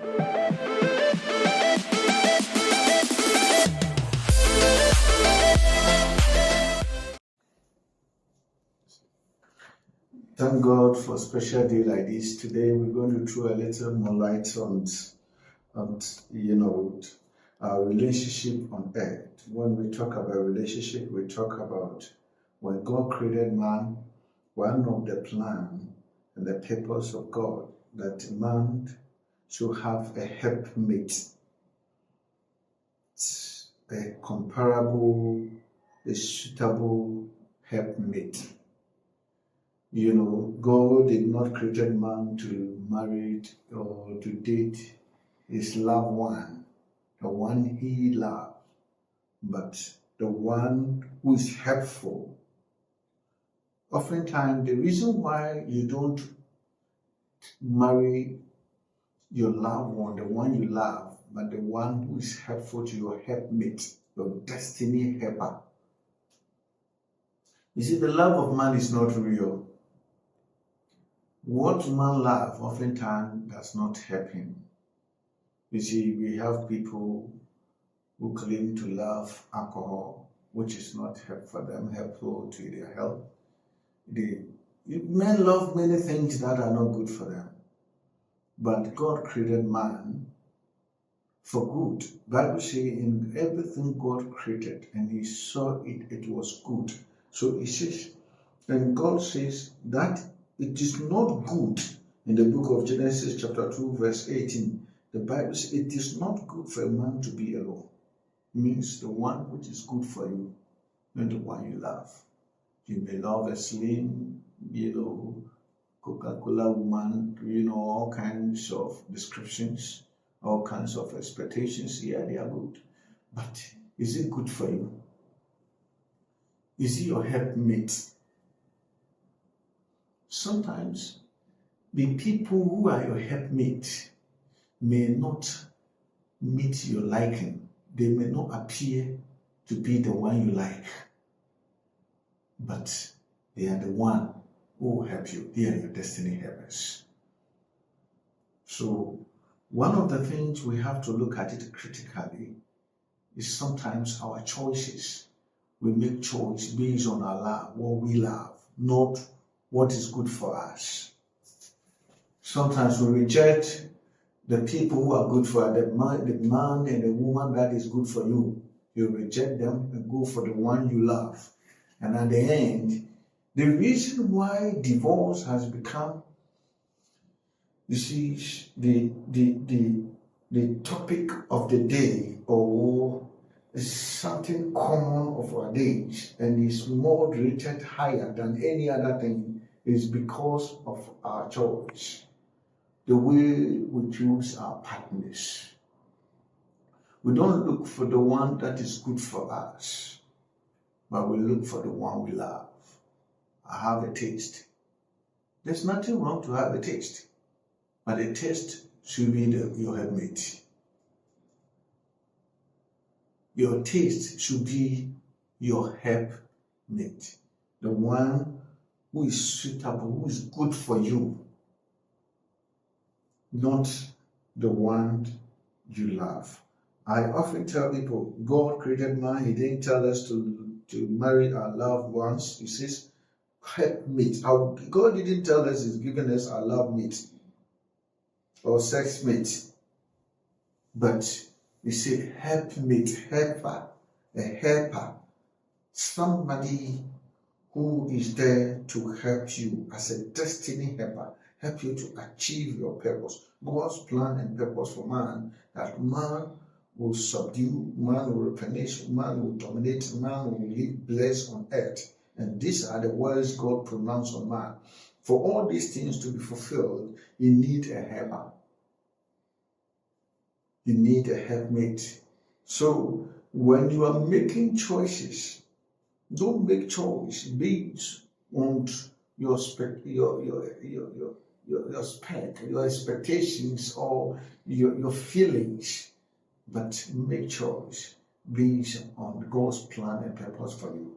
Thank God for a special day like this. Today we're going to throw a little more light on our relationship on earth. When we talk about relationship, we talk about when God created man, one of the plan and the purpose of God that man should have a helpmate, a comparable, a suitable helpmate. God did not create man to marry or to date his loved one, the one he loved, but the one who is helpful. Oftentimes, the reason why you don't marry your loved one, the one you love, but the one who is helpful to your helpmate, your destiny helper. You see, the love of man is not real. What man loves oftentimes does not help him. You see, we have people who claim to love alcohol, which is not helpful to their health. Men love many things that are not good for them. But God created man for good. Bible says in everything God created, and he saw it was good. So it says, and God says that it is not good. In the book of Genesis chapter 2 verse 18, the Bible says it is not good for a man to be alone. It means the one which is good for you, and the one you love. You may love a slim, Coca-Cola woman, all kinds of descriptions, all kinds of expectations. Yeah, they are good. But is it good for you? Is he your helpmate? Sometimes the people who are your helpmate may not meet your liking. They may not appear to be the one you like, but they are the one who will help you. They are your destiny helpers. So one of the things we have to look at it critically is sometimes our choices. We make choice based on our love, what we love, not what is good for us. Sometimes we reject the people who are good for us, the man and the woman that is good for you. You reject them and go for the one you love. And at the end, the reason why divorce has become, you see, the topic of the day, or is something common of our days, and is more rated higher than any other thing, is because of our choice. The way we choose our partners. We don't look for the one that is good for us, but we look for the one we love. I have a taste. There's nothing wrong to have a taste, but the taste should be your helpmate. Your taste should be your helpmate, the one who is suitable, who is good for you, not the one you love. I often tell people, God created man. He didn't tell us to marry our loved ones. He says, helpmate. God didn't tell us He's given us our love mate or sex mate, but He said helpmate, helper, a helper, somebody who is there to help you as a destiny helper, help you to achieve your purpose. God's plan and purpose for man, that man will subdue, man will replenish, man will dominate, man will live blessed on earth. And these are the words God pronounced on man. For all these things to be fulfilled, you need a helper. You need a helpmate. So when you are making choices, don't make choice based on your expectations or your feelings, but make choice based on God's plan and purpose for you.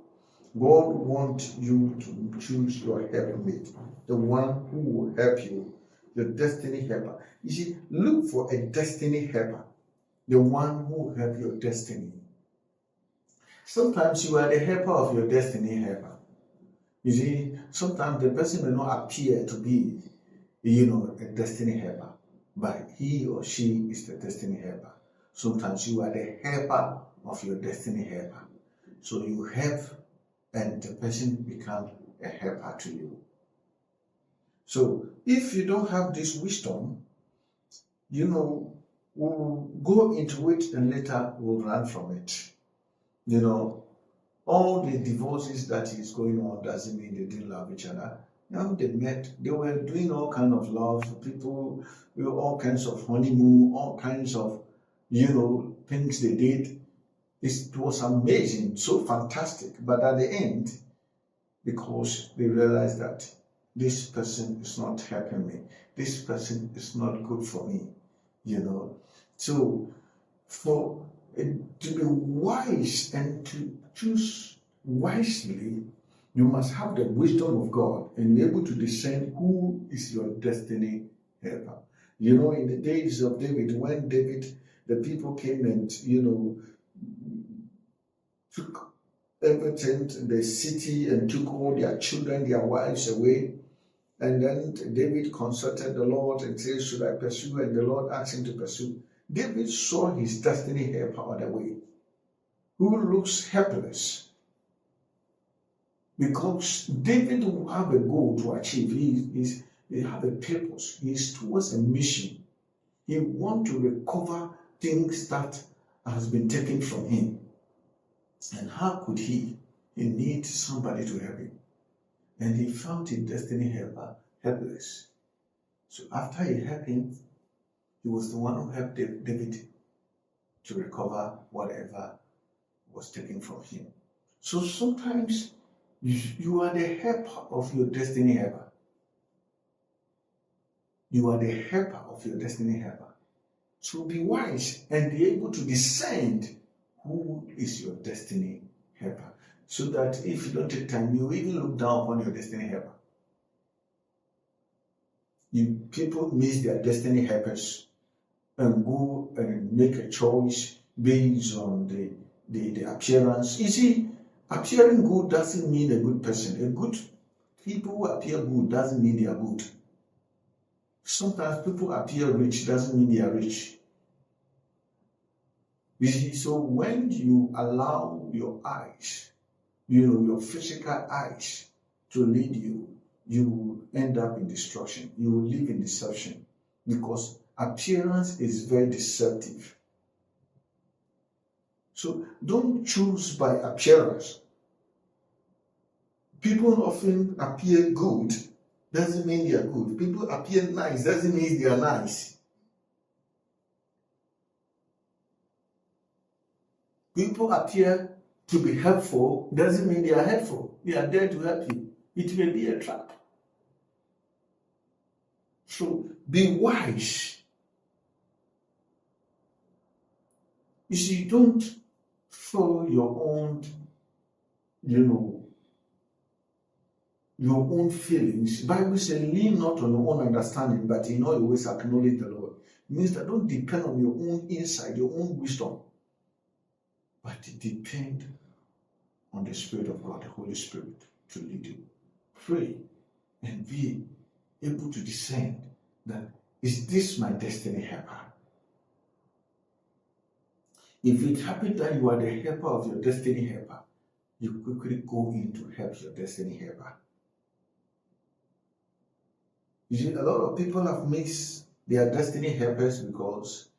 God wants you to choose your helpmate, the one who will help you, your destiny helper. You see, look for a destiny helper, the one who will help your destiny. Sometimes you are the helper of your destiny helper. You see, sometimes the person may not appear to be, a destiny helper, but he or she is the destiny helper. Sometimes you are the helper of your destiny helper. So you help and the person becomes a helper to you. So if you don't have this wisdom, we'll go into it and later we'll run from it. All the divorces that is going on doesn't mean they didn't love each other. Now they met, they were doing all kinds of love, people with all kinds of honeymoon, all kinds of, things they did. It was amazing, so fantastic. But at the end, because they realized that this person is not helping me, this person is not good for me, So to be wise and to choose wisely, you must have the wisdom of God and be able to discern who is your destiny helper. In the days of David, when the people came and, took everything, the city, and took all their children, their wives away. And then David consulted the Lord and said, should I pursue? And the Lord asked him to pursue. David saw his destiny helper on the way, who looks helpless. Because David will have a goal to achieve. He have a purpose. He is towards a mission. He wants to recover things that has been taken from him. And how could he? He needs somebody to help him. And he found his destiny helper helpless. So after he helped him, he was the one who helped David to recover whatever was taken from him. So sometimes you are the helper of your destiny helper. You are the helper of your destiny helper. So be wise and be able to discern who is your destiny helper. So that if you don't take time, you even look down upon your destiny helper. People miss their destiny helpers and go and make a choice based on the appearance. You see, appearing good doesn't mean a good person. People who appear good doesn't mean they are good. Sometimes people appear rich doesn't mean they are rich. You see, so when you allow your eyes, your physical eyes to lead you, you will end up in destruction. You will live in deception because appearance is very deceptive. So don't choose by appearance. People often appear good, doesn't mean they are good. People appear nice, doesn't mean they are nice. People appear to be helpful, doesn't mean they are helpful. They are there to help you. It may be a trap. So be wise. You see, don't follow your own, your own feelings. The Bible says, lean not on your own understanding, but in all your ways acknowledge the Lord. It means that don't depend on your own insight, your own wisdom, but depend on the Spirit of God, the Holy Spirit, to lead you. Pray and be able to discern that, is this my destiny helper? If it happens that you are the helper of your destiny helper, you quickly go in to help your destiny helper. You see, a lot of people have missed their destiny helpers because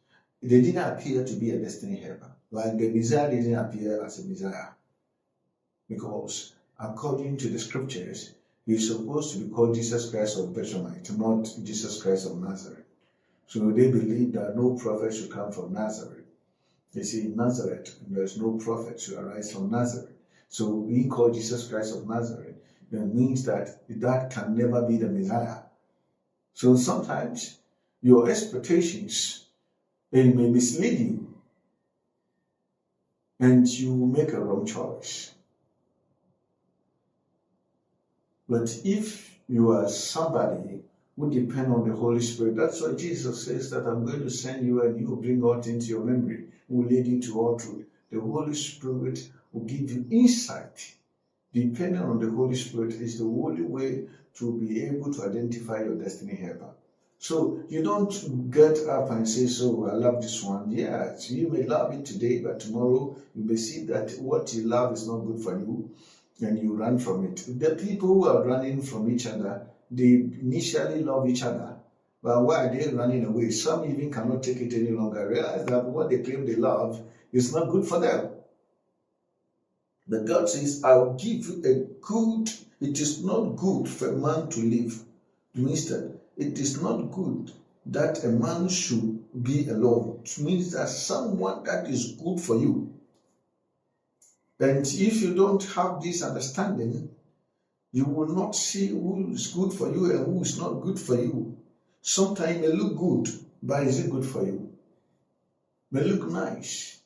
they didn't appear to be a destiny helper. Like the Messiah didn't appear as a Messiah. Because according to the scriptures, he's supposed to be called Jesus Christ of Bethlehem, not Jesus Christ of Nazareth. So they believe that no prophet should come from Nazareth. They say in Nazareth, there's no prophet should arise from Nazareth. So being called Jesus Christ of Nazareth, that means that can never be the Messiah. So sometimes your expectations, they may mislead you and you make a wrong choice. But if you are somebody who depend on the Holy Spirit. That's why Jesus says that I'm going to send you and you will bring all things to your memory, who will lead you to all truth. The Holy Spirit will give you insight. Depending on the Holy Spirit is the only way to be able to identify your destiny helper. So you don't get up and say, so I love this one. Yes, you may love it today, but tomorrow you may see that what you love is not good for you and you run from it. The people who are running from each other, they initially love each other, but why are they running away? Some even cannot take it any longer. Realize that what they claim they love is not good for them. But God says, I'll give you a good, it is not good for a man to live. It means that it is not good that a man should be alone. It means that someone that is good for you. And if you don't have this understanding, you will not see who is good for you and who is not good for you. Sometimes it may look good, but is it good for you? It may look nice,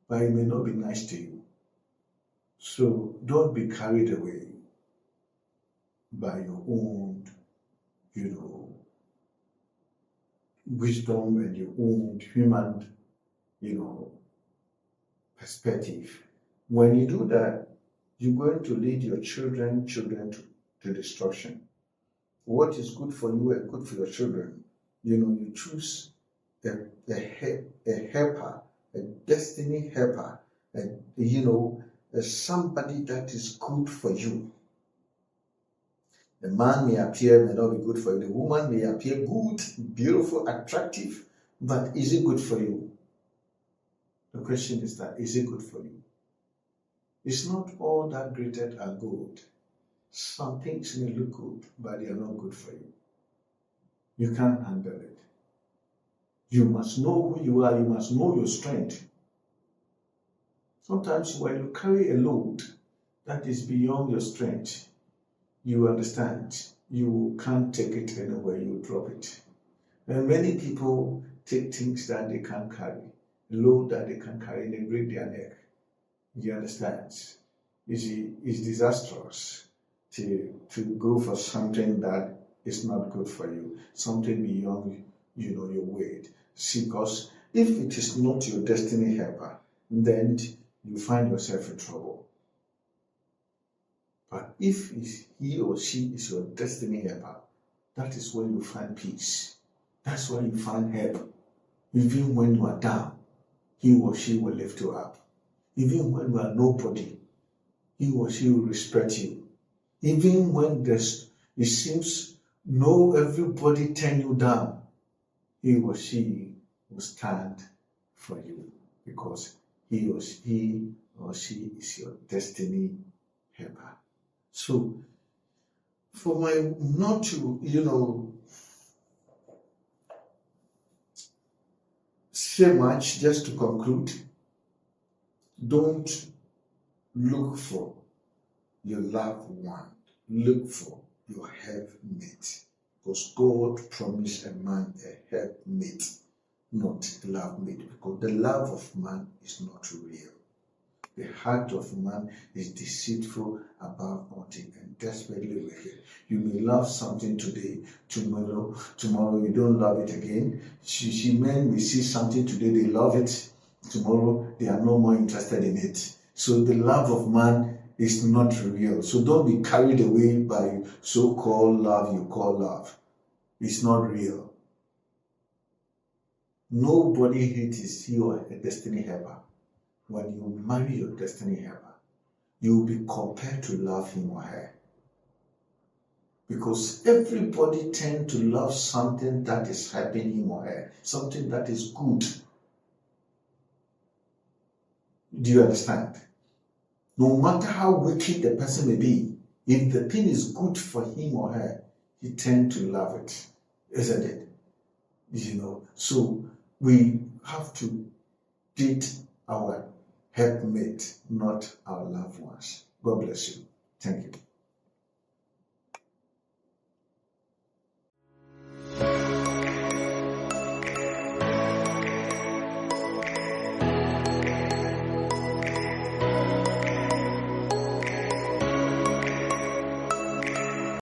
but it may not be nice to you. So don't be carried away by your own, wisdom and your own human, perspective. When you do that, you're going to lead your children to destruction. What is good for you and good for your children? You choose a helper, a destiny helper, and somebody that is good for you. The man may appear, may not be good for you. The woman may appear good, beautiful, attractive, but is it good for you? The question is that, is it good for you? It's not all that created are good. Some things may look good, but they are not good for you. You can't handle it. You must know who you are. You must know your strength. Sometimes when you carry a load that is beyond your strength, you understand, you can't take it anywhere, you drop it. And many people take things that they can't carry, a load that they can't carry, they break their neck. You understand? You see, it's disastrous to go for something that is not good for you, something beyond your weight. See, because if it is not your destiny helper, then you find yourself in trouble. But if he or she is your destiny helper, that is when you find peace. That's when you find help. Even when you are down, he or she will lift you up. Even when you are nobody, he or she will respect you. Even when it seems everybody turn you down, he or she will stand for you because he or she is your destiny helper. So, for my not to, say much, just to conclude, don't look for your loved one. Look for your helpmate. Because God promised a man a helpmate, not a love mate. Because the love of man is not real. The heart of man is deceitful above all things and desperately wicked. You may love something today, tomorrow you don't love it again. Men may see something today, they love it. Tomorrow they are no more interested in it. So the love of man is not real. So don't be carried away by so-called love you call love. It's not real. Nobody hates he or a destiny helper. When you marry your destiny helper, you will be compelled to love him or her. Because everybody tends to love something that is helping him or her, something that is good. Do you understand? No matter how wicked the person may be, if the thing is good for him or her, he tends to love it, isn't it? So we have to date our helpmate, not our loved ones. God bless you. Thank you.